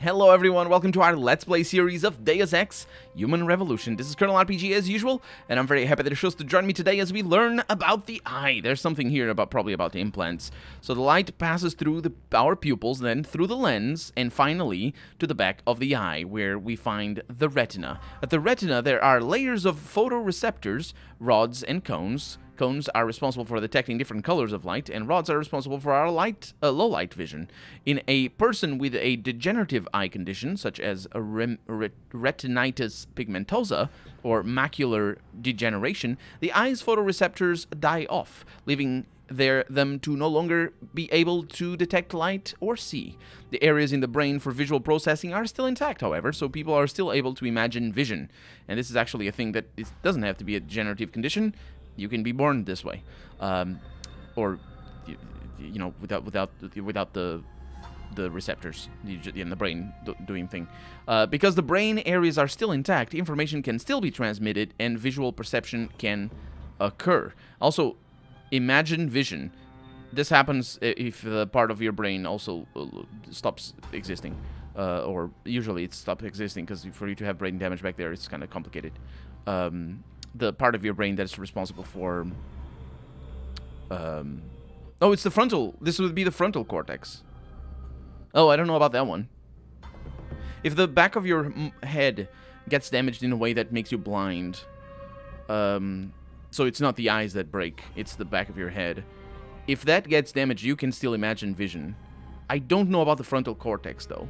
Hello everyone, welcome to our Let's Play series of Deus Ex Human Revolution. This is Colonel RPG as usual, and I'm very happy that you chose to join me today as we learn about the eye. There's something here probably about implants. So the light passes through our pupils, then through the lens, and finally to the back of the eye, where we find the retina. At the retina, there are layers of photoreceptors, rods, and cones. Cones are responsible for detecting different colors of light, and rods are responsible for our low light vision. In a person with a degenerative eye condition, such as a retinitis pigmentosa or macular degeneration, the eye's photoreceptors die off, leaving them to no longer be able to detect light or see. The areas in the brain for visual processing are still intact, however, so people are still able to imagine vision. And this is actually a thing that it doesn't have to be a degenerative condition. You can be born this way, or you know, without the receptors in the brain doing thing. Because the brain areas are still intact, information can still be transmitted, and visual perception can occur. Also, imagine vision. This happens if the part of your brain also stops existing, or usually it stops existing because for you to have brain damage back there, it's kind of complicated. The part of your brain that's responsible for... oh, it's the frontal... This would be the frontal cortex. Oh, I don't know about that one. If the back of your head gets damaged in a way that makes you blind... so it's not the eyes that break, it's the back of your head. If that gets damaged, you can still imagine vision. I don't know about the frontal cortex, though.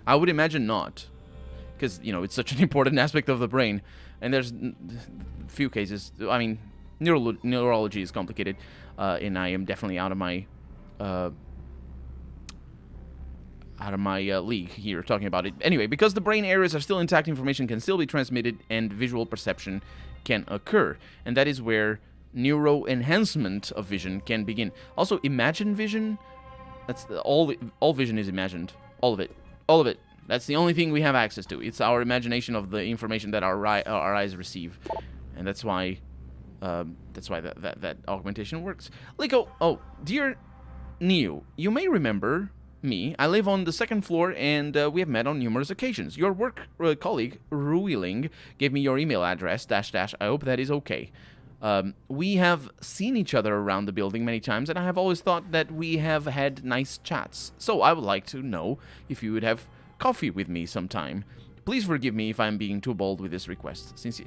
I would imagine not. Because, you know, it's such an important aspect of the brain. And there's few cases. I mean, neurology is complicated. And I am definitely out of my league here talking about it. Anyway, because the brain areas are still intact, information can still be transmitted and visual perception can occur. And that is where neuro enhancement of vision can begin. Also, imagine vision. That's all vision is imagined. All of it. All of it. That's the only thing we have access to. It's our imagination of the information that our eyes receive, and that's why that augmentation works. Liko, oh, dear Neo, you may remember me. I live on the second floor, and we have met on numerous occasions. Your work colleague Ruiling gave me your email address. .. I hope that is okay. We have seen each other around the building many times, and I have always thought that we have had nice chats. So I would like to know if you would have coffee with me sometime. Please forgive me if I'm being too bold with this request. Since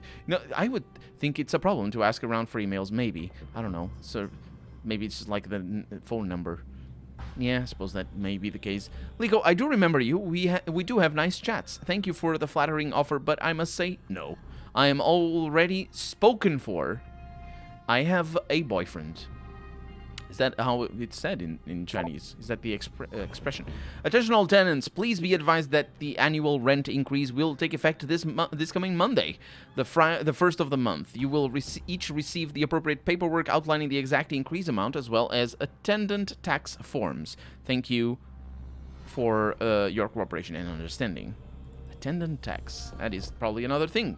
I would think it's a problem to ask around for emails. Maybe, I don't know. So maybe it's just like the phone number. Yeah, I suppose that may be the case. Liko, I do remember you. We do have nice chats. Thank you for the flattering offer, but I must say no. I am already spoken for. I have a boyfriend. Is that how it's said in Chinese? Is that the expression? Attention all tenants, please be advised that the annual rent increase will take effect this coming Monday, the first of the month. You will each receive the appropriate paperwork outlining the exact increase amount as well as attendant tax forms. Thank you for your cooperation and understanding. Attendant tax. That is probably another thing.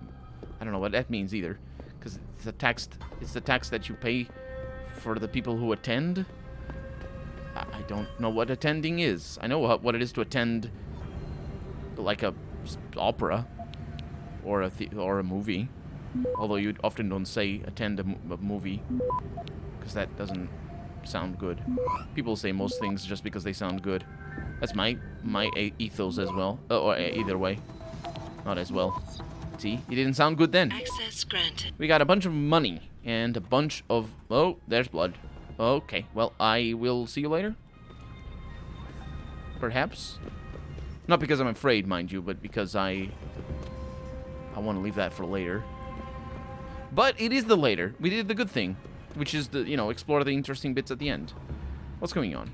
I don't know what that means either, because it's the tax that you pay for the people who attend. I don't know what attending is. I know what it is to attend, like a opera or a movie. Although you often don't say attend a movie, because that doesn't sound good. People say most things just because they sound good. That's my ethos as well. Or either way, not as well. See, it didn't sound good then. Access granted. We got a bunch of money and a bunch of... Oh, there's blood. Okay, well, I will see you later. Perhaps. Not because I'm afraid, mind you, but because I want to leave that for later. But it is the later. We did the good thing, which is the, explore the interesting bits at the end. What's going on?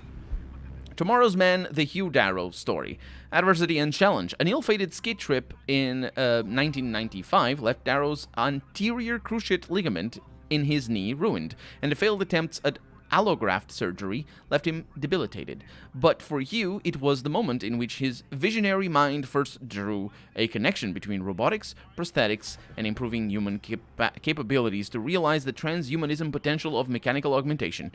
Tomorrow's Man, the Hugh Darrow story. Adversity and challenge. An ill-fated ski trip in 1995 left Darrow's anterior cruciate ligament in his knee ruined, and the failed attempts at allograft surgery left him debilitated. But for Hugh, it was the moment in which his visionary mind first drew a connection between robotics, prosthetics, and improving human capabilities to realize the transhumanism potential of mechanical augmentation.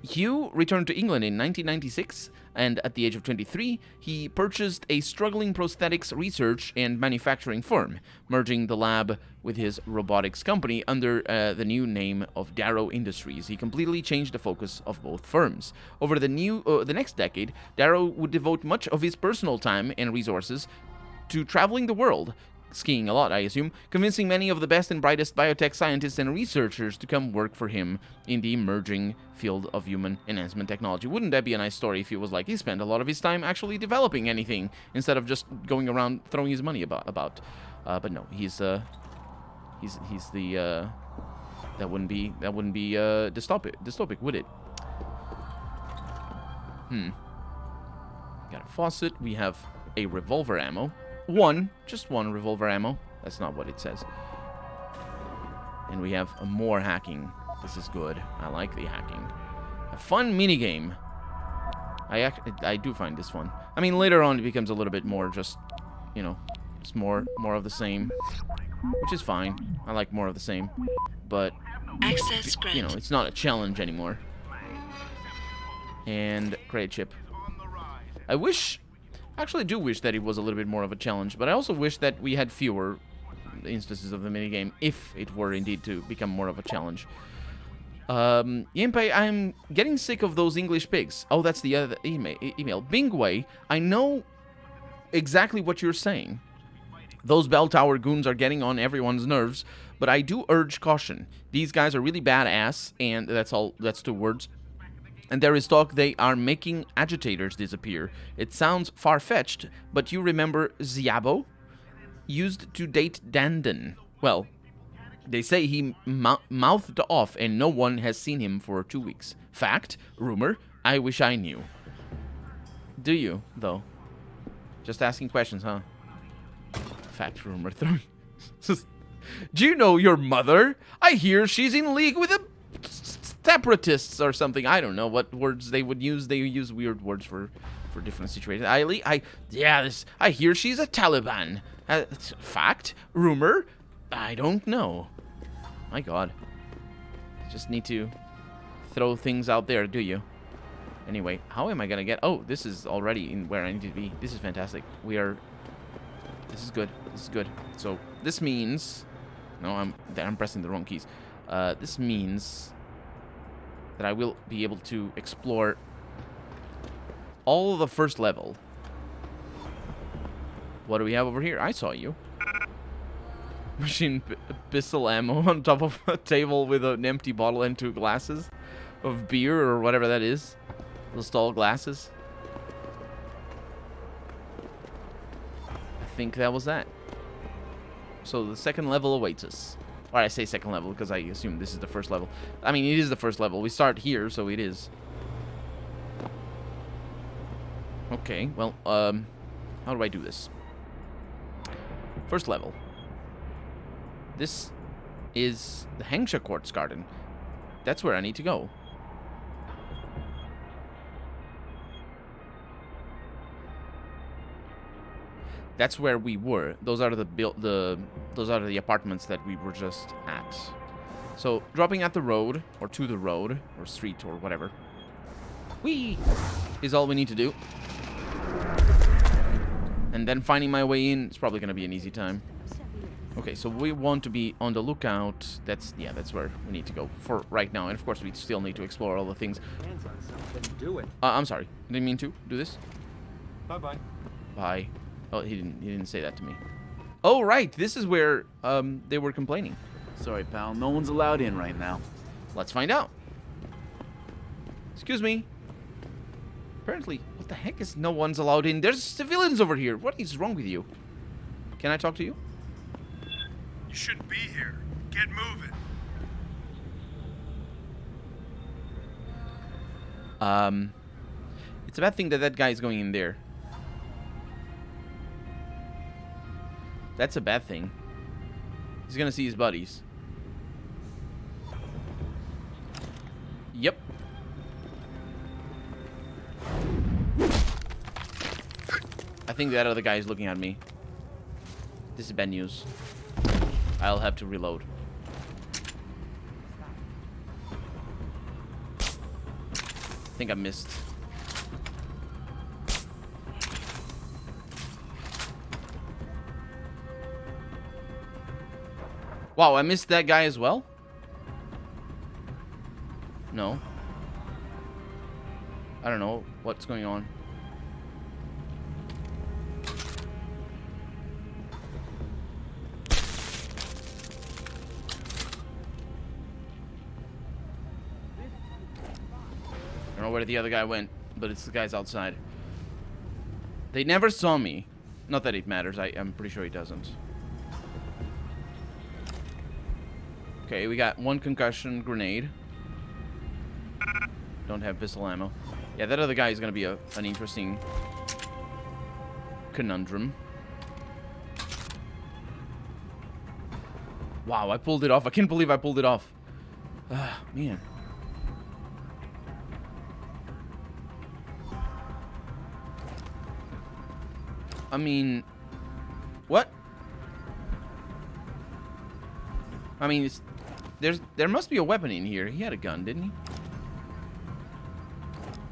Hugh returned to England in 1996, and at the age of 23, he purchased a struggling prosthetics research and manufacturing firm, merging the lab with his robotics company under the new name of Darrow Industries. He completely changed the focus of both firms. Over the next decade, Darrow would devote much of his personal time and resources to traveling the world, skiing a lot, I assume, convincing many of the best and brightest biotech scientists and researchers to come work for him in the emerging field of human enhancement technology. Wouldn't that be a nice story if he was like, he spent a lot of his time actually developing anything instead of just going around throwing his money about. But no, he's the that wouldn't be dystopic, would it? Got a faucet. We have a revolver ammo. Just one revolver ammo. That's not what it says. And we have more hacking. This is good. I like the hacking. A fun minigame. I do find this fun. I mean, later on it becomes a little bit more just, you know, just more of the same, which is fine. I like more of the same, but you know, it's not a challenge anymore. And credit chip. I actually do wish that it was a little bit more of a challenge, but I also wish that we had fewer instances of the minigame if it were indeed to become more of a challenge. Yimpe, I'm getting sick of those English pigs. Oh, that's the other email. Bingway, I know exactly what you're saying. Those bell tower goons are getting on everyone's nerves, but I do urge caution. These guys are really badass, and that's 2 words. And there is talk they are making agitators disappear. It sounds far-fetched, but you remember Ziabo? Used to date Dandon. Well, they say he mouthed off and no one has seen him for 2 weeks. Fact? Rumor? I wish I knew. Do you, though? Just asking questions, huh? Fact, rumor, 3. Do you know your mother? I hear she's in league with the separatists or something. I don't know what words they would use. They use weird words for different situations. I hear she's a Taliban. Fact? Rumor? I don't know. My God. Just need to throw things out there, do you? Anyway, how am I gonna get... Oh, this is already in where I need to be. This is fantastic. This is good. This is good. So, this means... No, I'm pressing the wrong keys. This means that I will be able to explore all of the first level. What do we have over here? I saw you. Machine pistol ammo on top of a table with an empty bottle and 2 glasses of beer or whatever that is. Those tall glasses. I think that was that. So the second level awaits us. Or I say second level because I assume this is the first level. I mean, it is the first level. We start here, so it is. Okay, well, how do I do this? First level. This is the Hengsha Quartz Garden. That's where I need to go. That's where we were. Those are the apartments that we were just at. So dropping at the road or to the road or street or whatever. Whee! Is all we need to do. And then finding my way in is probably going to be an easy time. Okay, so we want to be on the lookout. That's where we need to go for right now. And of course, we still need to explore all the things. I'm sorry. I didn't mean to do this. Bye-bye. Bye. Oh, he didn't say that to me. Oh, right. This is where they were complaining. Sorry, pal. No one's allowed in right now. Let's find out. Excuse me. Apparently, what the heck is no one's allowed in? There's civilians over here. What is wrong with you? Can I talk to you? You shouldn't be here. Get moving. It's a bad thing that that guy is going in there. That's a bad thing. He's gonna see his buddies. Yep. I think that other guy is looking at me. This is bad news. I'll have to reload. think I missed. Wow, I missed that guy as well? No. I don't know what's going on. I don't know where the other guy went, but it's the guys outside. They never saw me. Not that it matters. I'm pretty sure he doesn't. Okay, we got one concussion grenade. Don't have pistol ammo. Yeah, that other guy is going to be an interesting conundrum. Wow, I pulled it off. I can't believe I pulled it off. Ah, man. I mean, what? I mean, there must be a weapon in here. He had a gun, didn't he?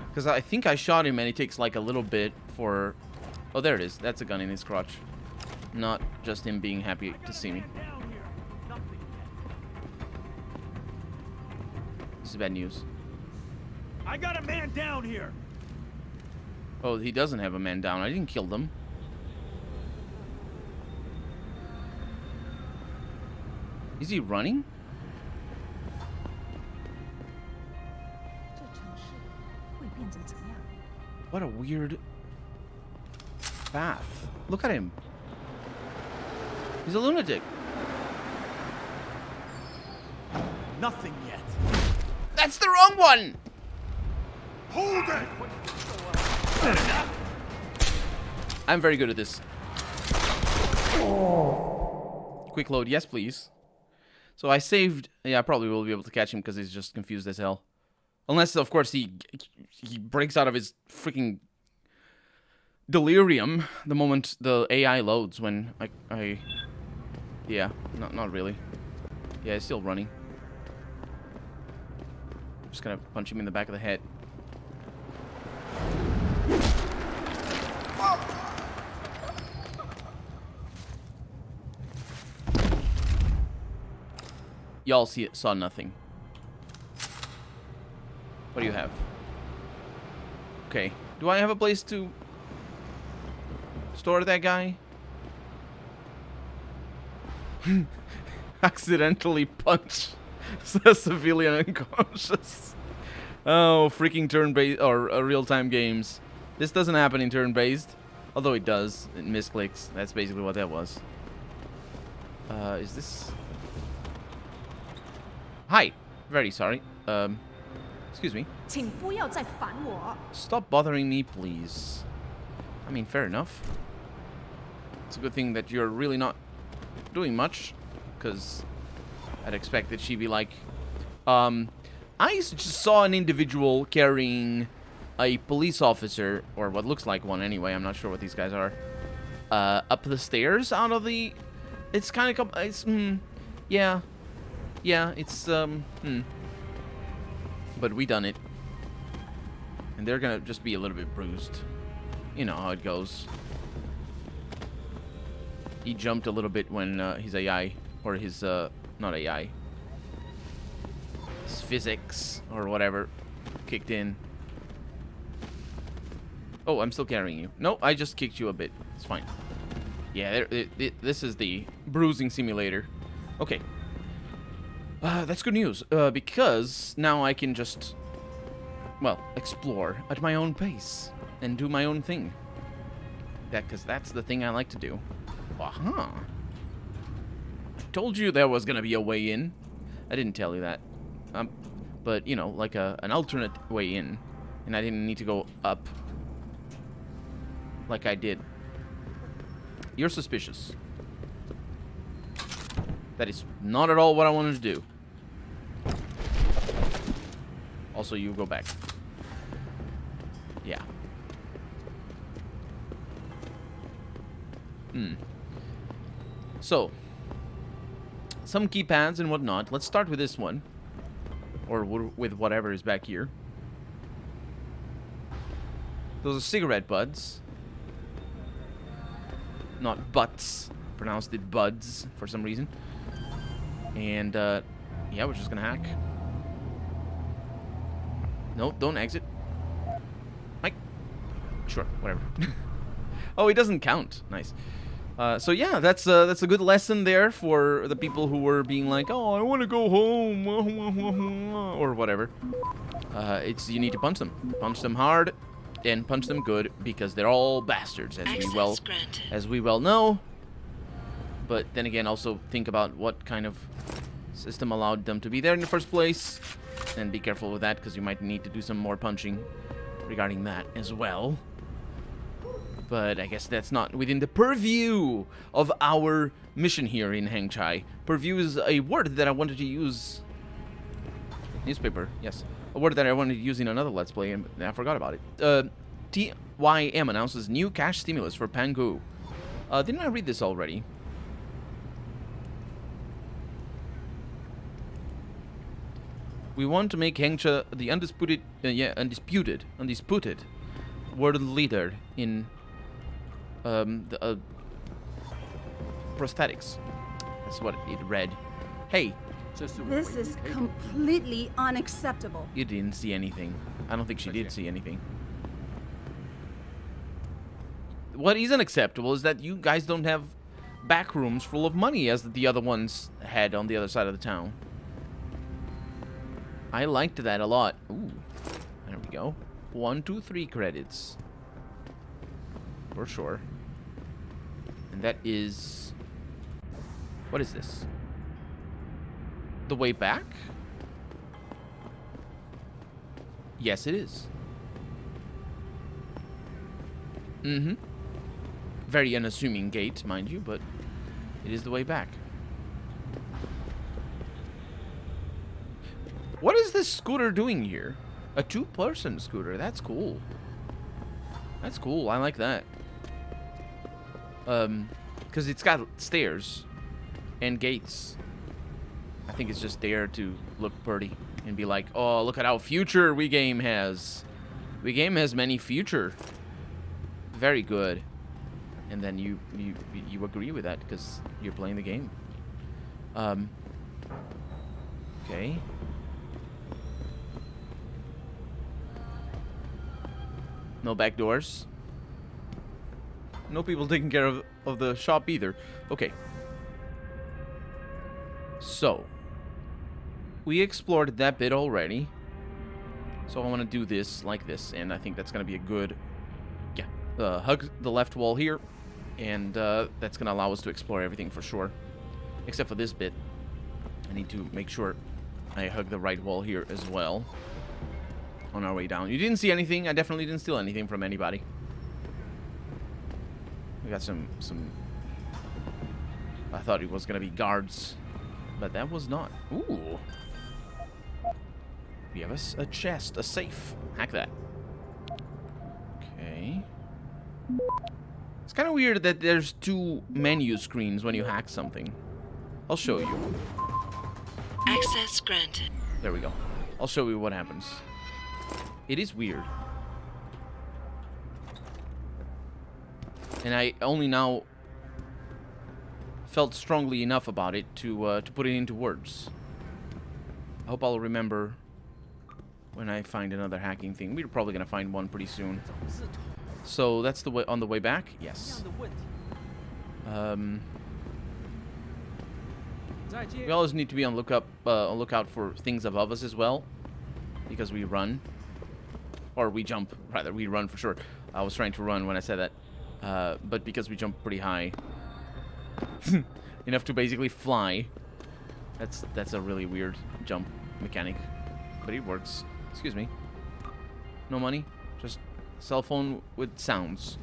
Because I think I shot him and it takes like a little bit for... Oh, there it is. That's a gun in his crotch. Not just him being happy to see me. This is bad news. I got a man down here. Oh, he doesn't have a man down. I didn't kill them. Is he running? What a weird path. Look at him. He's a lunatic. Nothing yet. That's the wrong one! Hold it! I'm very good at this. Quick load, yes please. So I saved... Yeah, I probably will be able to catch him because he's just confused as hell. Unless, of course, he breaks out of his freaking delirium the moment the AI loads when I yeah, not really. Yeah, he's still running. Just gonna punch him in the back of the head. Y'all saw nothing. What do you have? Okay. Do I have a place to store that guy? Accidentally punch a civilian unconscious. Oh, freaking turn-based or real-time games. This doesn't happen in turn-based, although it does in misclicks. That's basically what that was. Is this? Hi. Very sorry. Excuse me. Stop bothering me, please. I mean, fair enough. It's a good thing that you're really not doing much, because I'd expect that she'd be like, I just saw an individual carrying a police officer, or what looks like one anyway, I'm not sure what these guys are, up the stairs out of the... It's kind of... It's, yeah. Yeah, it's, But we done it. And they're gonna just be a little bit bruised. You know how it goes. He jumped a little bit when his AI, or his, not AI, his physics, or whatever, kicked in. Oh, I'm still carrying you. No, I just kicked you a bit. It's fine. Yeah, this is the bruising simulator. Okay. That's good news, because now I can just, well, explore at my own pace and do my own thing. Because that's the thing I like to do. Aha! I told you there was gonna be a way in. I didn't tell you that. But, you know, like an alternate way in. And I didn't need to go up like I did. You're suspicious. That is not at all what I wanted to do. Also, you go back. Yeah. So, some keypads and whatnot. Let's start with this one. Or with whatever is back here. Those are cigarette buds. Not butts. Pronounced it buds for some reason. And, yeah, we're just gonna hack. No, don't exit. Mike. Sure, whatever. Oh, it doesn't count. Nice. So yeah, that's a good lesson there for the people who were being like, oh, I want to go home, or whatever. It's you need to punch them hard, and punch them good because they're all bastards, as we well know. But then again, also think about what kind of system allowed them to be there in the first place, and be careful with that because you might need to do some more punching regarding that as well. But I guess that's not within the purview of our mission here in Hangchai. Purview is a word that I wanted to use. Newspaper, yes. A word that I wanted to use in another Let's Play, and I forgot about it. TYM announces new cash stimulus for Pangu. Didn't I read this already? We want to make Hangzhou the undisputed world leader in prosthetics. That's what it read. Hey. This is completely unacceptable. You didn't see anything. I don't think she did see anything. What is unacceptable is that you guys don't have back rooms full of money as the other ones had on the other side of the town. I liked that a lot. Ooh. There we go. 1, 2, 3 credits. For sure. And that is... What is this? The way back? Yes, it is. Mm-hmm. Very unassuming gate, mind you, but it is the way back. What is this scooter doing here? A 2-person scooter. That's cool. That's cool. I like that. Because it's got stairs and gates. I think it's just there to look pretty and be like, oh, look at how future We Game has. We Game has many future. Very good. And then you agree with that because you're playing the game. Okay. No back doors. No people taking care of the shop either. Okay. So. We explored that bit already. So I want to do this like this. And I think that's going to be a good... Yeah. Hug the left wall here. And that's going to allow us to explore everything for sure. Except for this bit. I need to make sure I hug the right wall here as well. On our way down. You didn't see anything. I definitely didn't steal anything from anybody. We got some... I thought it was going to be guards. But that was not. Ooh. We have a chest. A safe. Hack that. Okay. It's kind of weird that there's 2 menu screens when you hack something. I'll show you. Access granted. There we go. I'll show you what happens. It is weird. And I only now felt strongly enough about it to put it into words. I hope I'll remember when I find another hacking thing. We're probably going to find one pretty soon. So that's the way on the way back? Yes. We always need to be on lookout for things above us as well. Because we run. Or we jump, rather. We run for sure. I was trying to run when I said that. But because we jump pretty high. Enough to basically fly. That's a really weird jump mechanic. But it works. Excuse me. No money. Just cell phone with sounds.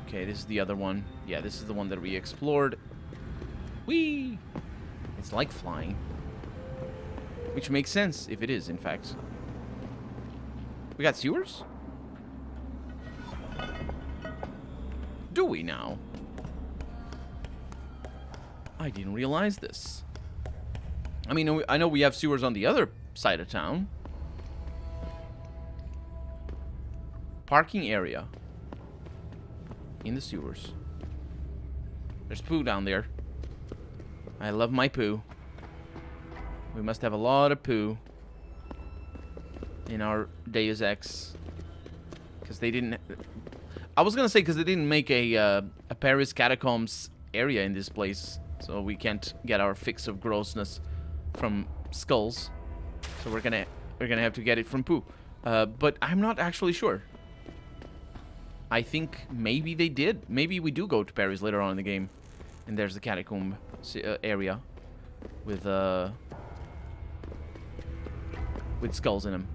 Okay, this is the other one. Yeah, this is the one that we explored. Whee! It's like flying. Which makes sense, if it is, in fact. We got sewers? Do we now? I didn't realize this. I mean, I know we have sewers on the other side of town. parking area in the sewers. There's poo down there. I love my poo. We must have a lot of poo in our Deus Ex. Because they didn't... I was gonna say because they didn't make a Paris catacombs area in this place. So we can't get our fix of grossness from skulls. So we're gonna have to get it from poo. But I'm not actually sure. I think maybe they did. Maybe we do go to Paris later on in the game. And there's the catacomb area with skulls in them.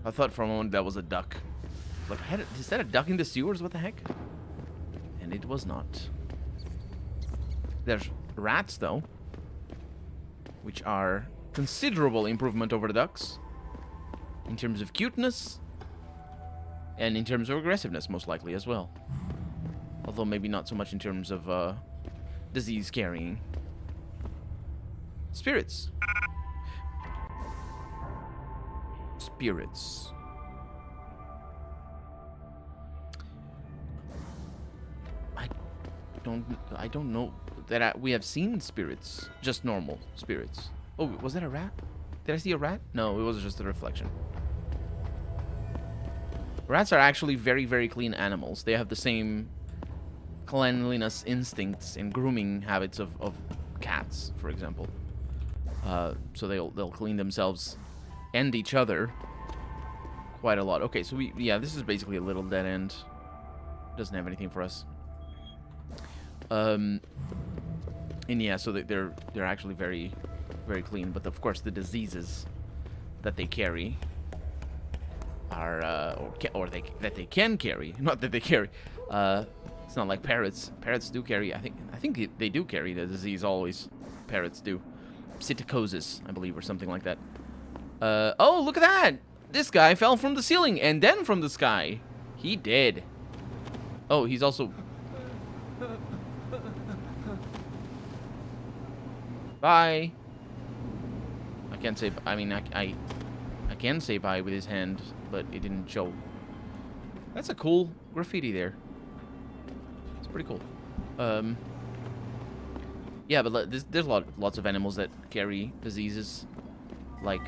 I thought for a moment that was a duck. Like, is that a duck in the sewers? What the heck? And it was not. There's rats, though, which are considerable improvement over the ducks in terms of cuteness and in terms of aggressiveness, most likely as well. Although maybe not so much in terms of disease carrying. Spirits. Spirits. I don't know that we have seen spirits, just normal spirits. Oh, was that a rat? Did I see a rat? No, it was just a reflection. Rats are actually very, very clean animals. They have the same cleanliness instincts and grooming habits of cats, for example. So they'll clean themselves and each other quite a lot. Okay, so yeah, this is basically a little dead end. Doesn't have anything for us. And yeah, so they're actually very, very clean. But of course, the diseases that they carry are that they can carry, not that they carry. It's not like parrots. Parrots do carry. I think they do carry the disease always. Parrots do. Psittacosis, I believe, or something like that. Oh, look at that! This guy fell from the ceiling and then from the sky. He did. Oh, he's also... Bye. I can't say... I mean, I can say bye with his hand, but it didn't show. That's a cool graffiti there. It's pretty cool. Yeah, but there's lots of animals that carry diseases. Like,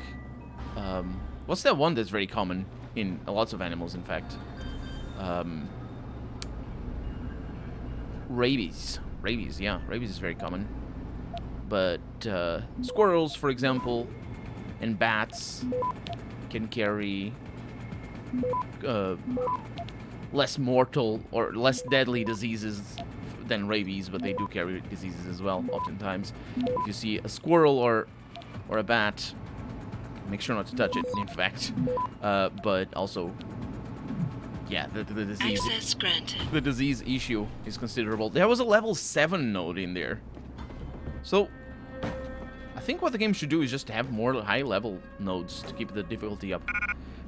what's that one that's very common in lots of animals, in fact? Rabies. Rabies, yeah. Rabies is very common. But squirrels, for example, and bats can carry less mortal or less deadly diseases than rabies, but they do carry diseases as well, oftentimes. If you see a squirrel or a bat, make sure not to touch it, in fact. But also, yeah, the disease... Access granted. The disease issue is considerable. There was a level 7 node in there. So, I think what the game should do is just have more high-level nodes to keep the difficulty up.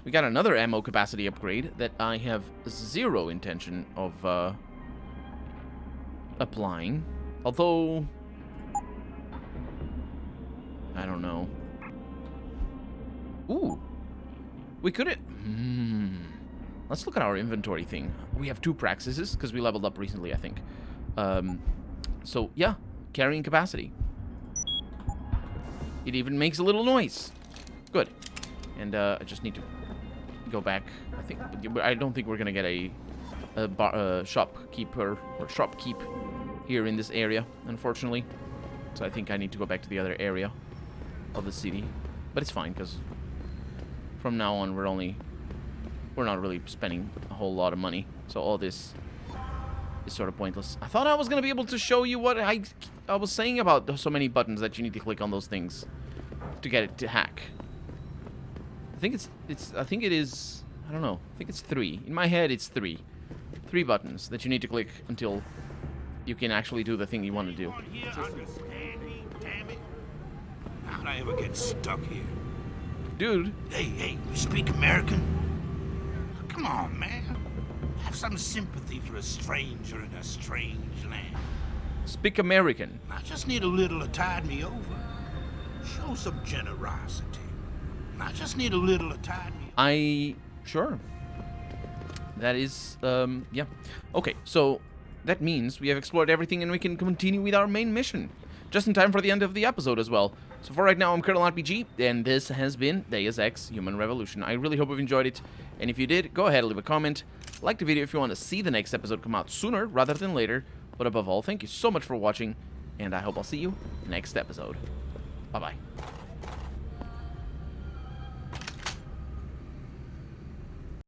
We got another ammo capacity upgrade that I have zero intention of applying. Although, I don't know. Ooh, we could... Let's look at our inventory thing. We have 2 praxises because we leveled up recently, I think. So, yeah, carrying capacity. It even makes a little noise. Good. And I just need to go back. I don't think we're gonna get a shopkeeper or shopkeep here in this area, unfortunately. So I think I need to go back to the other area of the city. But it's fine because from now on we're not really spending a whole lot of money. So all this is sort of pointless. I thought I was gonna be able to show you what I was saying about so many buttons that you need to click on those things to get it to hack. I think it is, I don't know. I think it's 3. In my head, it's 3. 3 buttons that you need to click until you can actually do the thing you want to do. How'd I ever get stuck here? Dude. Hey, you speak American? Come on, man. Have some sympathy for a stranger in a strange land. Speak American. I just need a little to tide me over. Show some generosity. I just need a little to tide me. Sure. That is, yeah. Okay, so that means we have explored everything and we can continue with our main mission. Just in time for the end of the episode as well. So for right now, I'm Colonel RPG, and this has been Deus Ex Human Revolution. I really hope you've enjoyed it, and if you did, go ahead and leave a comment. Like the video if you want to see the next episode come out sooner rather than later. But above all, thank you so much for watching, and I hope I'll see you next episode. Bye-bye.